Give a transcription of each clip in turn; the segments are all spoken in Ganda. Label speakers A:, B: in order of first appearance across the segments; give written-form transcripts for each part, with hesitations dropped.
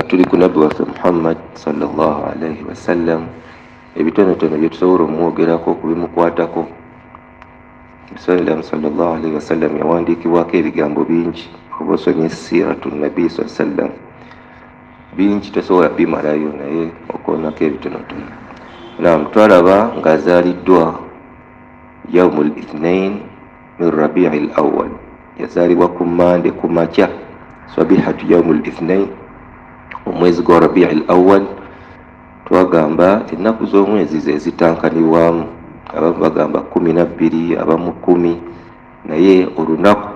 A: tuli ku nabbi waffe Muhammad sallallahu alaihi wasallam. Ebitonotono bye tusobola omwogerako ku bimukwatako. Musallam sallallahu alaihi wasallam yawandiikibwako ebigambo bingi oba osomye siratu nabbi sallam bingi tosobola bimalayo, naye okwonako ebitonotono. Naam, twalaba ng'azaaliddwa yaumul ithnain min rabi'il awwal, yazaalibwa ku Mande ku makya sabihatu yaumul ithnain, omwezi gwa rabi'il awwal. Twagamba ennaku z'omwezi ze zitankanibwamu, abamu bagamba 12, abamu 10, naye olunaku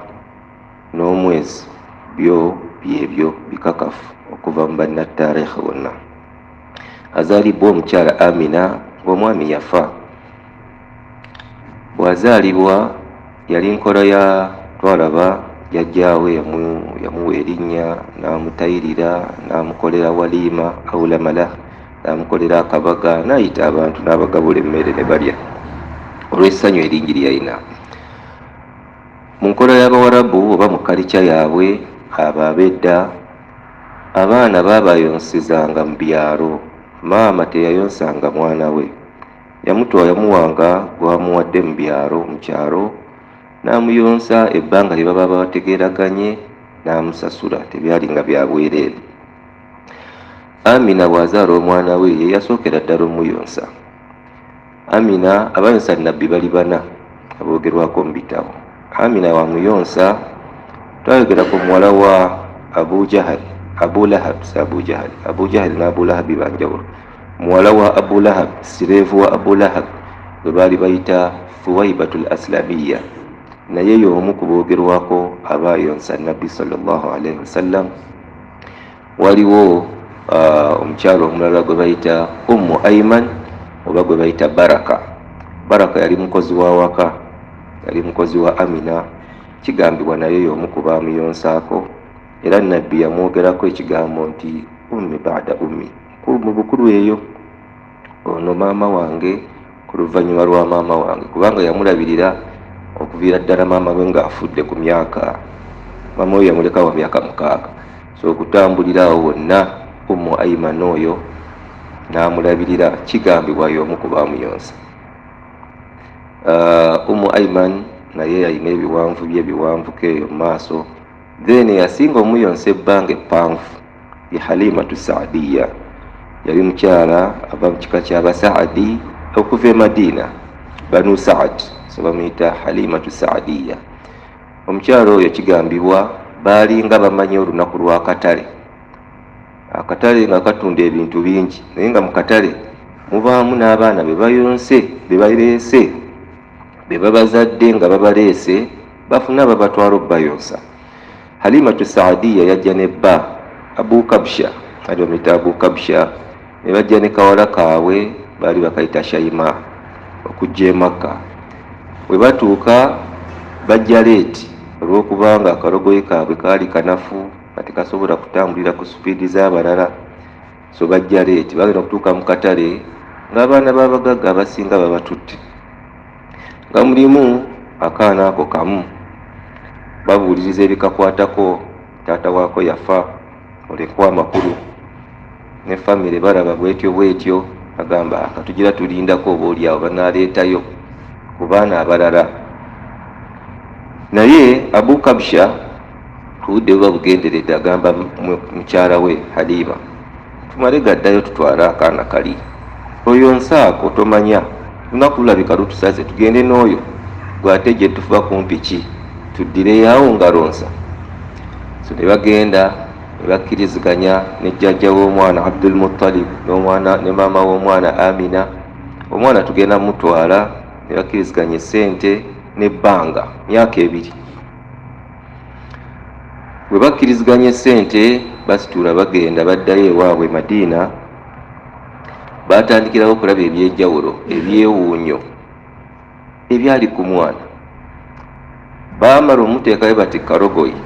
A: n'omwezi byo byebyo bikakafu okuva mu bannataarikhi bonna. Azaalibwa omukyala Amina ng'omwami yafa. Bw'azaalibwa yali nkola ya twalaba jjajjaawe yamuwa erinnya, n'amutayirira, n'amukolera waliima awulamala, n'amukolera akabaga, n'ayita abantu n'abagabula emmere ne balya olw'essanyu eringi ly'alina. Mu nkola y'Abawarabu oba mu kalica yaabwe ababedda, abaana baabayonsezanga mu byalo. Maama teyayonsanga mwana we, yamuwanga gwamuwadde mu byalo mu kyalo, n'amuyonsa ebbanga lye baba bategeeraganye, n'amusasula, tebyalinga bya bwereere. Amina bw'azaala omwana we ye yasookera ddala omuyonsa. Amina, abayonsa nabbi bali 4 aboogerwako mu bitabo. Amina wamuyonsa, twayogera ku muwala wa Abu Jahal n'Abu Lahab banjawulo. Muwala wa Abu Lahab, sireevu wa Abu Lahab, bwe baali bayita Thuwaibatul Aslamiyya, naye y'omu ku boogerwako abayonsa nabbi sallallahu alaihi wasallam. Waliwo omukyalo omulala gwe bayita Ummu Ayman oba gwe bayita Baraka. Baraka yali mukozi wa waka, yali mukozi wa Amina, kigambibwa naye y'omu ku baamuyonsaako, era nabbi yamwogerako ekigambo nti ummi ba'da ummi, mu bukulu eyo ono maama wange ku luvannyuma lwa maama wange, kubanga yamulabirira okuviira ddala maama we ng'afudde ku myaka, maama we yamuleka wa myaka 6, so okutambulira awo wonna Ummu Ayman oyo n'amulabirira, kigambibwa y'omu ku baamuyonsa. Ummu Ayman naye yalina ebiwanvu bye biwanvuko eyo mu maaso. Then yasinga omuyonsa ebbanga eppanvu ye Halimatu Saadiya, yali mukyala ava mu kika ky'Abasaadi okuva e Madina, Banu Saad, so bamuyita Halimatu Saadiya. Omukyala oyo kigambibwa baalinga bamanyi olunaku lwa katale. Akatale nga katunda ebintu bingi, naye nga mu katale mubaamu n'abaana be bayonse, be baleese, be babazadde nga babaleese, bafuna babatwala obbayonsa. Halimatu Saadiya yajja ne bba Abu Kabsha, ali bamuyita Abu Kabsha, ne bajja ne kawala kaabwe baali bakayita Shaima okujja e Makka. Bwe batuuka bajja leeti olw'okubanga akalogoyi kaabwe kaali kanafu nga tekasobola kutambulira ku supiidi z'abalala, so bajja leeti. Bagenda okutuuka mu katale ng'abaana b'abagagga abasinga babatutte, nga mulimu akaana ako kamu. Babuuliriza ebikakwatako, taata waako yafa, olekwa amakulu, ne famire balaba bwetyo, agamba katugira tulindako oba oliawo banaaleetayo ku baana abalala. Naye Abu Kabsha obudde buba bugenderedde, agamba mukyala we Halima, tumale gaddayo tutwale akaana kali, oyonsaako tomanya lunaku lulabika lutusaze, tugende n'oyo gwate gye tufuba kumpi ki, tuddireyo nga lonsa. So ne bagenda ne bakkiriziganya ne jjajja w'omwana Abdul Muttalib ne maama w'omwana Amina, omwana tugenda mutwala, ne bakkiriziganya essente n'ebbanga myaka 2. Bwe bakkiriziganya essente basituula bagenda, baddayo ewaabwe Madina. Baatandikirawo okulaba ebyenjawulo, ebyewuunyo ebyali ku mwana. Baamala omuteekayo bati karogoyi.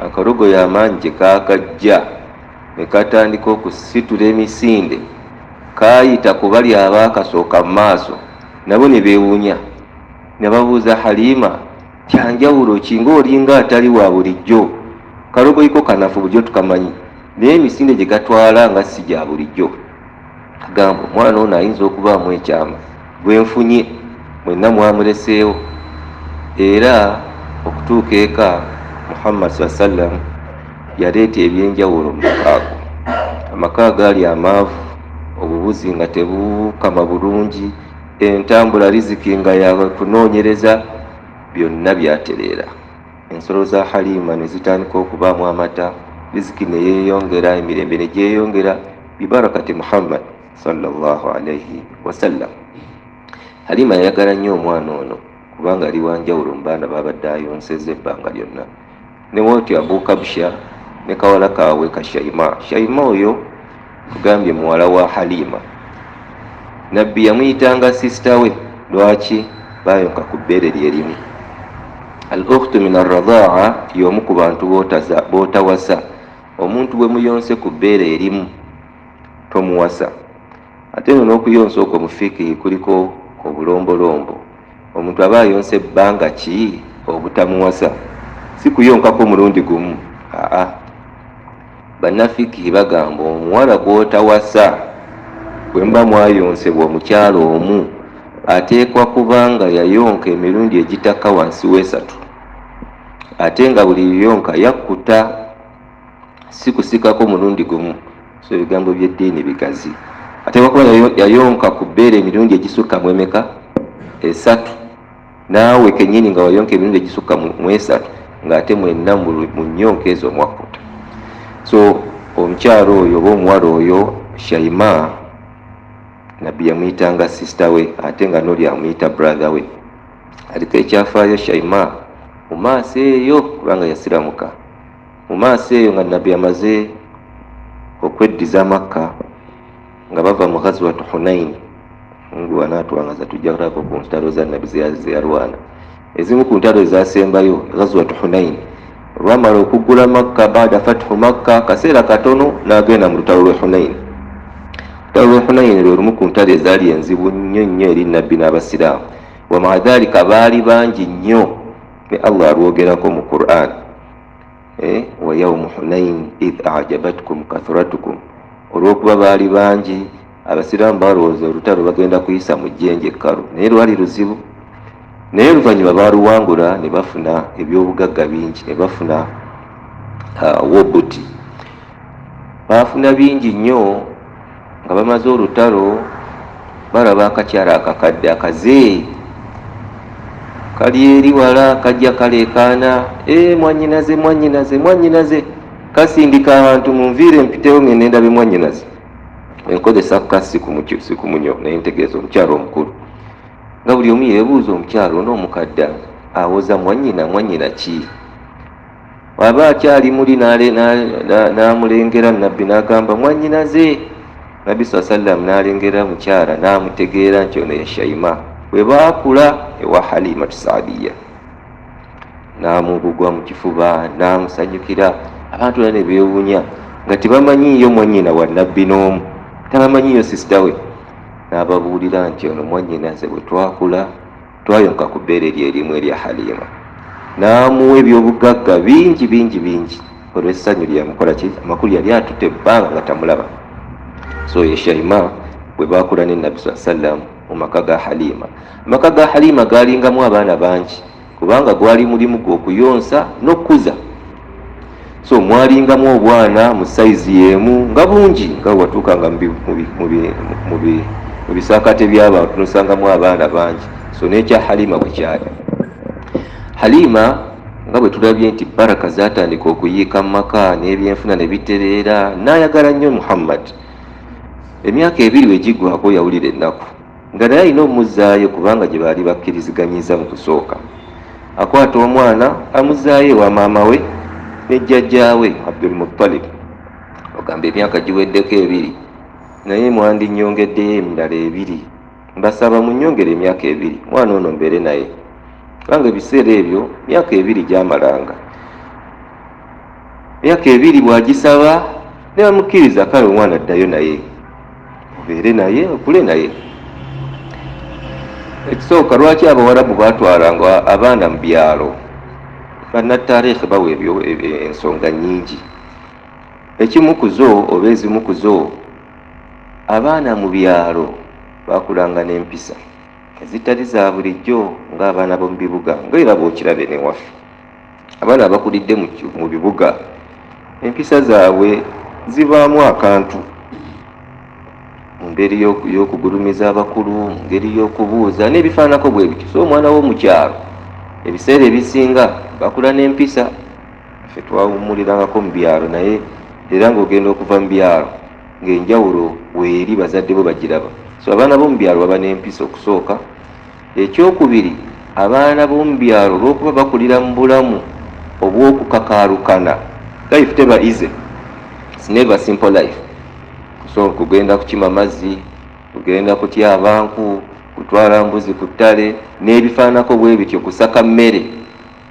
A: Akarogoyi amaanyi gye kaakajja ne katandika okusitula emisinde, kaayita ku bali abaakasooka mu maaso, nabo ne beewuunya. ne babuuza Halima, kyanjawulo ki ng'olinga atali wa bulijjo, kalogoyiko kanafu bulijjo tukamanyi, naye emisinde gye gatwala nga si gya bulijjo. Agamba omwana ono ayinza okubaamu ekyama, gwe nfunye mwenna mwamuleseewo. Era okutuuka eka Muhammad sallam yaleeta ebyenjawulo mu makaago. Amaka gaali amaavu, obubuzi nga tebukama bulungi, entambula riziki nga yakunoonyereza, byonna byatereera. Ensolo za Halima ne zitandika okubaamu amata, riziki ne yeeyongera, emirembe ne gyeyongera, bibarakati Muhammad sallallahu alayhi wasallam. Halima yayagala nnyo omwana ono kubanga ali wanjawulo mu baana babadde ayonseza ebbanga lyonna. Ne wotyo Abu Kabsha ne kawala kaabwe ka Shaima. Shaima oyo tugambye muwala wa Halima. Nabbi yamuyitanga sisita we. Lwaki? Bayonka ku bbeere lye limu. Al-ukhtu min ar-radha'a y'omu ku bantu bootawasa. Omuntu bwe muyonse ku bbeere erimu tomuwasa. Ate n'okuyonsa okwo mu fiqhi kuliko obulombolombo. Omuntu aba ayonse ebbanga ki obutamuwasa, si kuyonkako mulundi gumu. Bannafiki bagamba omuwala gw'otawasa bwe mba mwayonsebwa omukyalo omu ateekwa kubanga yayonka emirundi egitaka wansi w'esatu, ate nga buli yonka yakkuta, si kusikako mulundi gumu. So ebigambo by'eddiini bigazi. Ate wakuba yayonka ku bbeere emirundi egisukka mu emeka? Esatu. Naawe kennyini nga wayonka emirundi egisukka mu esatu, ng'ate mwenna mu nnyonka ezo mwakkuta. So omukyalo oyo oba omuwala oyo Shaima, Nabbi yamuyitanga sisita we, ate nga n'oli amuyita brother we. Aliko ekyafaayo Shaima mu maaso eyo kubanga yasiramuka. Mu maaso eyo nga Nabbi amaze okweddiza Makka nga bava mu Ghazwat Hunain. Mungu anaatuwangaza tujja kulaba ku ntalo za Nabbi ze yalwana. Ezimu ku ntalo ezaasembayo Ghazwat Hunain. Lwamala okuggula Makka baada fathu Makka, kaseera katono n'agenda mu lutalo lw'e Hunain. Olutalo lw'e Hunain lwe lumu ku ntalo ezaali enzibu nnyo nnyo eri Nabbi n'Abasiraamu. Wa maa dhalika baali bangi nnyo ne Allah alwogerako mu Qur'an. Wa yawmu Hunain idh a'jabatkum kathratukum. Olw'okuba baali bangi, Abasiraamu balowooza olutalo bagenda kuyisa mu jjenje ekkalu, naye lwali luzibu. Naye oluvannyuma baaluwangula ne bafuna ebyobugagga bingi, ne bafuna wobuti. Baafuna bingi nnyo. Nga bamaze olutalo balaba akakyala akakadde akaze kali eri wala kajja kaleekaana, mwannyinaze mwannyinaze mwannyinaze, kasindika abantu munviire mpitewo ngende ndabe mwannyinaze. Enkozesa kasi ku munyo naye ntegeeza omukyalo omukulu. Nga buli omu yeebuuza omukyalo n'omukadde awoza mwannyina ki? Waba akyali muli n'amulengera Nabbi n'agamba mwannyinaze. Nabbi sallam n'alengera mukyala n'amutegeera nti ono ye Shaima. Bwe baakula ewa Halima Saadiya n'amubugwa mu kifuba n'amusanyukira. Abantu ne beewuunya nga tebamanyiiyo mwannyina wa Nabbi n'omu, tebamanyiiyo sisita we. N'ababuulira nti ono mwannyinaze bwe twakula twayonka ku bbeere lye erimu erya Halima. N'amuwa ebyobugagga bingi bingi bingi olw'essanyu lyamukola ki, amakulu yali atutte ebbanga nga tamulaba. So ye Shaima bwe baakula ne Nabbi sallam mu maka ga Halima. Amaka ga Halima gaalingamu abaana bangi kubanga gwali mulimu gw'okuyonsa n'okkuza. So mwalingamu obwana mu sayizi y'emu nga bungi, nga watuukanga mu bisaakate by'abantu n'osangamu abaana bangi. So n'ekya Halima bwe kyali. Halima nga bwe tulabye nti baraka zaatandika okuyiika mu maka n'ebyenfuna ne bitereera, n'ayagala nnyo Muhammad. Emyaka 2 wegiggwako yawulira ennaku nga naye alina omuzaayo kubanga gye baali bakkiriziganyiza mu kusooka. Akwata omwana amuzaayo ewa maama we ne jjajjaawe Abdul Muttalib. Ogamba emyaka giweddeko 2 naye mwandinnyongeddeyo emirala 2. Mbasaba munnyongere emyaka 2 mwana ono mbeere naye, kubanga ebiseera ebyo myaka 2 gyamalanga. Myaka 2 bwagisaba ne bamukkiriza, kale omwana addayo naye obeere naye okule naye. ekisooka lwaki abawarabu batwalanga abaana mu byalo? Bannataarikhi bawa ensonga nnyingi. Ekimu ku zo oba ezimu ku zo, abaana mu byalo bakulanga n'empisa ezitali za bulijjo ng'abaana b'omu bibuga, ng'era bw'okirabe n'ewaffe. Abaana abakulidde mu bibuga empisa zaabwe zibaamu akantu, mu ngeri y'okugulumiza abakulu, mu ngeri y'okubuuza n'ebifaanako bwe bityo. So omwana w'omukyalo ebiseera ebisinga bakula n'empisa. Ffe twawummulirangako mu byalo, naye era ng'ogenda okuva mu byalo ng'enjawulo weeri bazadde bo bagiraba. So abaana b'omu byalo baba n'empisa okusooka. Ekyokubiri, abaana b'omu byalo olw'okuba bakulira mu bulamu obw'okukakaalukana, life teba easy, it's never simple life. So kugenda kukima mazzi, kugenda kutyaba nku, kutwala mbuzi ku ttale n'ebifaanako bwe bityo, kusaka mmere.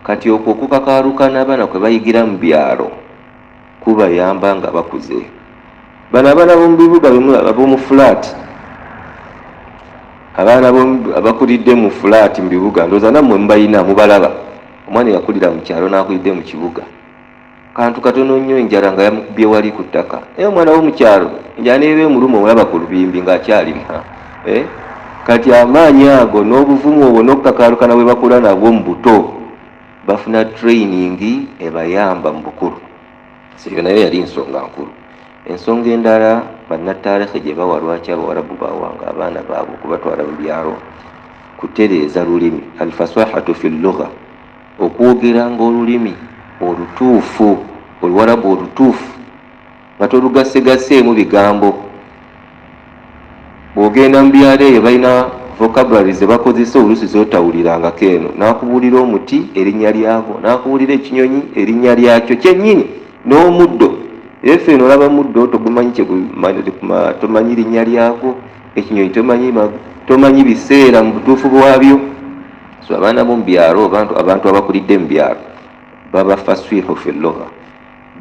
A: Kati okwo okukakaalukana abaana kwe bayigira mu byalo kubayamba nga bakuze. Bano abaana b'omu bibuga ab'omu fulaati, abaana abakulidde mu fulaati mu bibuga, ndowooza nammwe mubalina, mubalaba. Omwana yakulira mu kyalo n'akulidde mu kibuga, kantu katono nnyo enjala nga yamukubye wali ku ttaka. Naye omwana w'omu kyalo enjala n'eba emuluma omulaba ku lubimbi ng'akyalima. Kati amaanyi ago n'obuvumu obwo n'okukakaalukana bwe bakula nabwo mu buto, bafuna training ebayamba mu bukulu. So yo nayo yali nsonga nkulu. Ensonga endala bannataarikhi gye bawa lwaki abawarabu bawanga abaana baabwe okubatwala mu byalo, kutereeza lulimi, alfasahatu fi llugha, okwogera ng'olulimi olutuufu, oluwarabu olutuufu nga tolugasegaseemu bigambo. Bw'ogenda mu byalo eyo balina vocabulary ze bakozesa oluusi z'otawulirangako eno. N'akubuulira omuti erinnya lyagwo, n'akubuulira ekinyonyi erinnya lyakyo kyennyini, n'omuddo. Effe eno olaba muddo togumanyi tomanyi linnya lyagwo, ekinyonyi tomanyi biseera mu butuufu bwabyo. So abaana b'omu byalo, abantu abakulidde mu byalo baba faswihu fi llugha,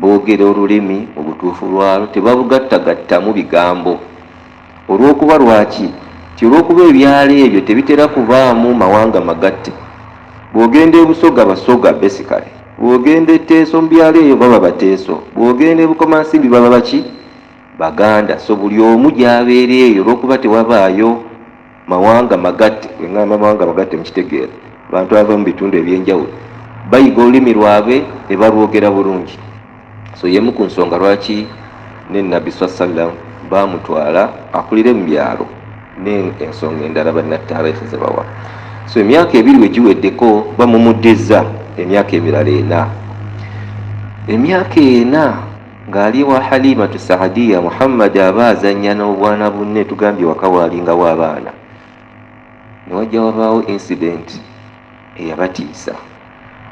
A: boogera olulimi mu butuufu lwalo, tebabugattagattamu bigambo. Olw'okuba lwaki? Ti olw'okuba ebyalo ebyo tebitera kubaamu mawanga magatte. Bw'ogenda e Busoga Basoga basically, bw'ogenda e Teeso mu byalo eyo baba Bateeso, bw'ogenda e Bukomansimbi baba baki? Baganda. So buli omu gy'abeera eyo olw'okuba tewabaayo mawanga magatte. Engamba mawanga magatte mukitegeera, abantu abava mu bitundu eby'enjawulo bayiga olulimi lwabwe ne balwogera bulungi. So yemu ku nsonga lwaki ne Nabbi sallam baamutwala akulire mu byalo, n'ensonga endala bannataarikhi ze bawa. So emyaka ebiri we giweddeko bamumuddizza emyaka emirala 4. Emyaka 4 ng'ali wa Halimatu Saadiya, Muhammad aba azannya n'obwana bunne, tugambye waka waalingawo abaana. Ne wajja wabaawo incident eyabatiisa.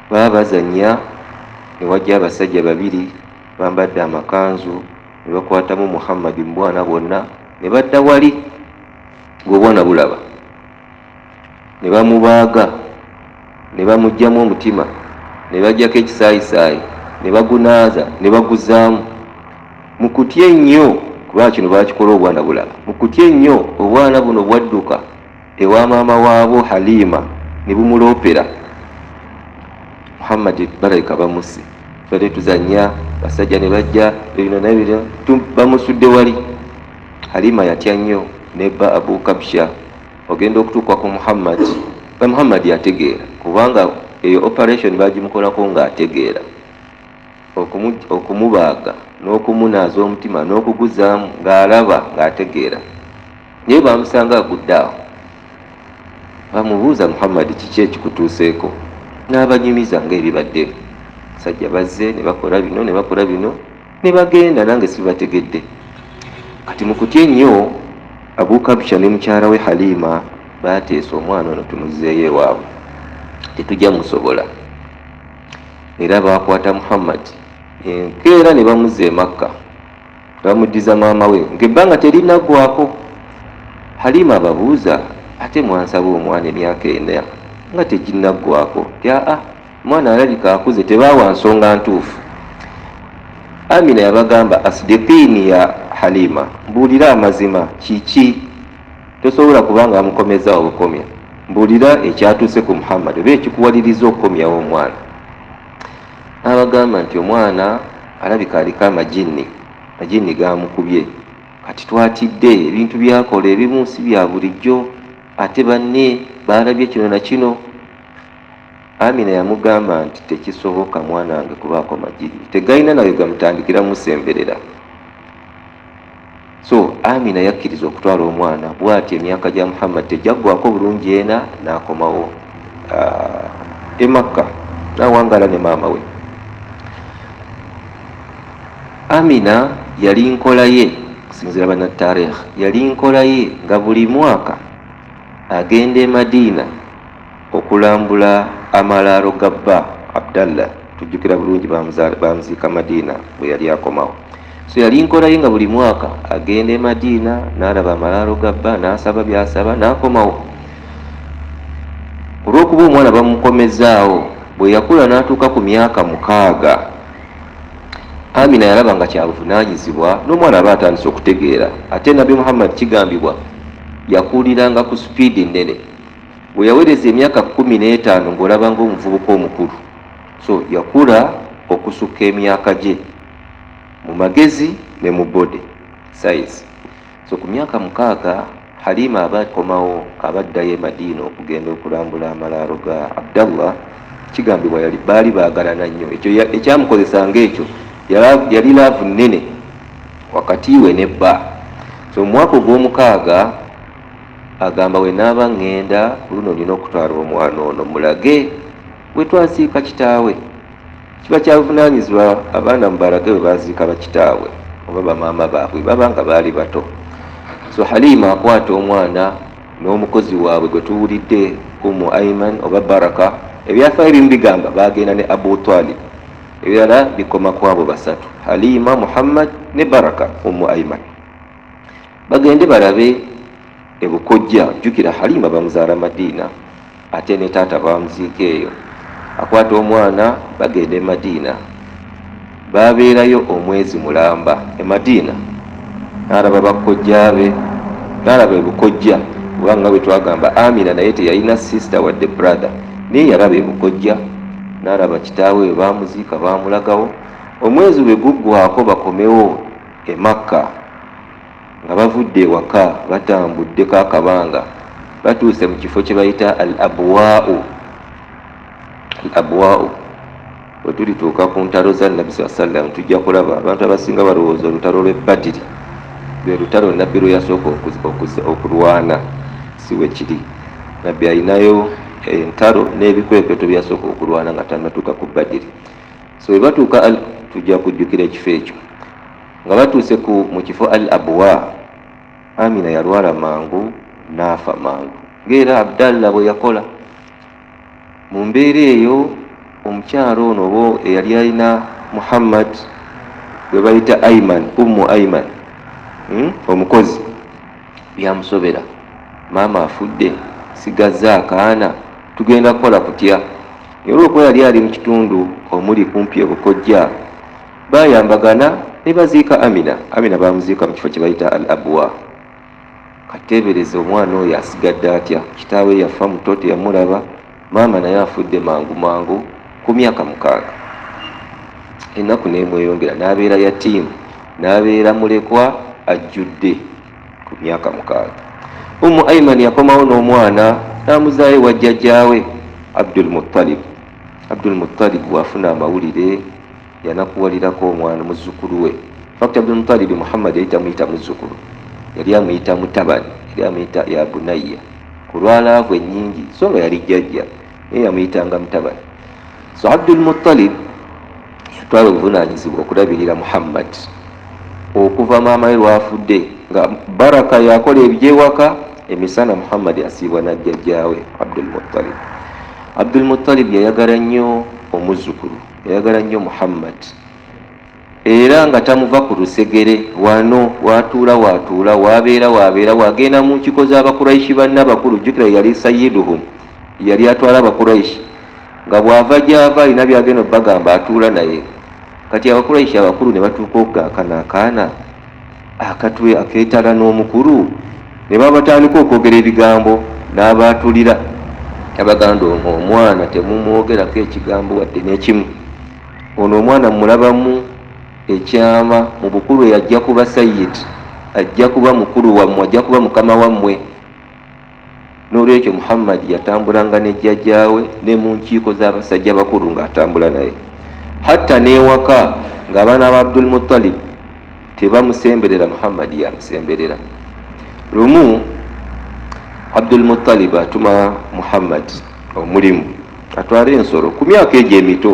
A: Baba bazannya, ne wajja abasajja 2 bambadde amakanzu, ne bakwatamu Muhammad mu bwana bwonna, ne badda wali ng'obwana bulaba, ne bamubaaga, ne bamuggyamu omutima, ne bajjako ekisaayisaayi, ne bagunaaza, ne baguzaamu. Mu kutya ennyo, kuba kino baakikola obwana bulaba, mu kutya ennyo obwana buno bwadduka ewa maama waabwo Halima, ne bumuloopera. Muhammad balabika bamusse, twali tuzannya, basajja ne bajja ebino nebino bamusudde wali. Halima yatya nnyo, nebba Abu Kabsha. Ogenda okutuuka ku Muhammad, Muhammad yategeera, kubanga eyo operation bagimukolako ng'ategeera. Okumubaaga n'okumunaaza omutima n'okuguzaamu ng'alaba ng'ategeera. Naye bamusanga agudde awo, bamubuuza Muhammad kiki ekikutuuseeko, n'abanyumiza ng'ebibadde. Sajja bazze ne bakola bino ne bakola bino ne bagenda, nange sibategedde. Kati mu kutya ennyo, Abu Kabsha ne mukyala we Halima baateesa omwana ono tumuzzeeyo ewaabwe, tetujja musobola. Era baakwata Muhammad enkeera ne bamuzza e Makka, bamuddiza maama we ng'ebbanga terinaggwako. Halima ababuuza, ate mwansaba omwana emyaka 4 nga teginnaggwako? Aa, omwana alabika akuze, tebaawa nsonga ntuufu. Amina yabagamba, asidiqiini ya Halima, mbuulira amazima, kiki? Tosobola kubanga amukomeza obukomya. mbulira ekyatuuse ku Muhammad oba ekikuwaliriza okukomyawo omwana. N'abagamba nti omwana alabika aliko amajini gamukubye, kati twatidde ebintu byakola ebimu si bya bulijjo, ate banne balabye kino na kino. Amina yamugamba nti tekisoboka mwana wange kubaako majini, tegalina nawe gamutandikira musemberera. So Amina yakkiriza okutwala omwana bw'ati emyaka gya Muhammad tejaggwako bulungi ena n'akomawo e Makka n'awangala ne maama we. Amina yali nkola ye kusinziira bannataarikh, yali nkola ye nga buli mwaka agenda e Madiina okulambula amalaalo ga bba Abdallah. Tujjukira bulungi bamuziika Madiina bwe yali akomawo. So yali nkola ye nga buli mwaka agenda e Madiina n'alaba amalaalo ga bba n'asaba byasaba n'akomawo. Olw'okuba omwana bamukomezaawo, bwe yakula n'atuuka ku myaka 6, Amina yalaba nga kyabuvunaanyizibwa n'omwana aba atandise okutegeera. Ate Nabi Muhammad kigambibwa yakuuliranga ku supiidi nnene. Bwe yawereza emyaka 15 ng'olaba ng'omuvubuka omukulu. So yakula okusukka emyaka gye mu magezi ne mu bode size. So ku myaka 6 Halima abakomawo abaddayo e Madiina okugenda okulambula amalaalo ga Abdallah. Kigambibwa baali baagalana nnyo. Ekyo ekyamukozesanga ekyo yali laavu nnene wakati we ne bba. So mu mwaka ogw'omukaaga agamba we naaba ngenda luno nina okutwala omwana ono mulage bwe twasiika kitaawe. Kiba kyabuvunaanyizibwa abaana mubalage bwe baziika bakitaawe oba bamaama baabwe baba nga baali bato. So Halima akwata omwana n'omukozi waabwe gwe tuwulidde Ummu Ayman oba Baraka. Ebyafaayo ebimu bigamba bagenda ne Abu Talib, ebirala bikoma ku abo basatu, Halima, Muhammad ne Baraka Ummu Ayman. Bagende balabe ebukojja. Jjukira Halima bamuzaala Madiina ate ne taata bamuziika eyo. Akwata omwana bagenda e Madiina, babeerayo omwezi mulamba e Madiina. N'alaba bakojja be, n'alaba ebukojja kubanga bwe twagamba Amina naye teyalina sister wadde brother, naye yalaba ebukojja. N'alaba kitaawe we bamuziika bamulagawo. Omwezi bwe guggwako bakomewo e Makka nga bavudde ewaka batambuddeko akabanga batuuse mu kifo kye bayita al-Abwaa'u. Al-Abwaa'u bwe tulituuka ku ntalo za Nabbi sallam tujja kulaba abantu abasinga balowooza olutalo lw'e Badiri lwe lutalo Nabbi lwe yasooka okulwana. Si we kiri. Nabbi alinayo entalo n'ebikwepeto byasooka okulwana nga tannatuuka ku Badiri. So bwe batuuka tujja kujjukira ekifo ekyo. Nga batuuse mu kifo al-Abwa, Amina yalwala mangu n'afa mangu ng'era Abdallah bwe yakola. Mu mbeera eyo omukyalo ono obo eyali alina Muhammad gwe bayita Ayman, Ummu Ayman, omukozi, byamusobera. Maama afudde, sigazza akaana, tugenda kukola kutya? Olw'okuba yali ali mu kitundu omuli kumpi ebukojja, bayambagana ne baziika Amina. Amina bamuziika mu kifo kye bayita al-Abwa. Kateebereza omwana oyo asigadde atya? Kitaawe yafa muto teyamulaba, maama naye afudde mangu ku myaka 6. Ennaku n'emweyongera n'abeera yatiimu, n'abeera mulekwa ajjudde ku myaka 6. Ummu Ayman yakomawo n'omwana n'amuzaayo wa jjajjaawe Abdul Muttalib. Abdul Muttalib bw'afuna amawulire yanakuwalirako omwana muzzukulu we. Fakti Abdul Muttalib Muhammad yali tamuyita muzzukulu, yali amuyita mutabani, yali amuyita ya bunayya ku lwalaavu ennyingi, so nga yali jjajja naye yamuyitanga mutabani. So Abdul Muttalib yatwala obuvunaanyizibwa okulabirira Muhammad okuva maama we lwafudde, nga Baraka yakola ebyewaka, emisana Muhammad asiibwa na jjajjaawe Abdul Muttalib. Abdul Muttalib yayagala nnyo omuzzukulu, yayagala nnyo Muhammad, era nga tamuva ku lusegere wano watuula wabeera wagenda mu nkiko z'Abakuraishi banne abakulu. Jjukira yali sayyiduhum, yali atwala Abakuraishi, nga bw'ava gy'ava alina byagenda obbagamba atuula naye. Kati Abakuraishi abakulu ne batuuka okugaakana akaana akatwe akeetala n'omukulu, ne babatandika okwogera ebigambo n'abaatulira abaganda omwana temumwogerako ekigambo wadde n'ekimu. Ono omwana mulabamu ekyama mu bukulu yajja kuba sayyid, ajja kuba mukulu wammwe, ajja kuba mukama wammwe. N'olwekyo Muhammad yatambulanga ne jjajjaawe ne mu nkiiko z'abasajja bakulu ng'atambula naye, hatta n'ewaka ng'abaana ba Abdul Muttalib tebamusemberera, Muhammad yamusemberera. Lumu Abdul Muttalib atuma Muhammad omulimu atwala ensolo ku myaka egyo emito.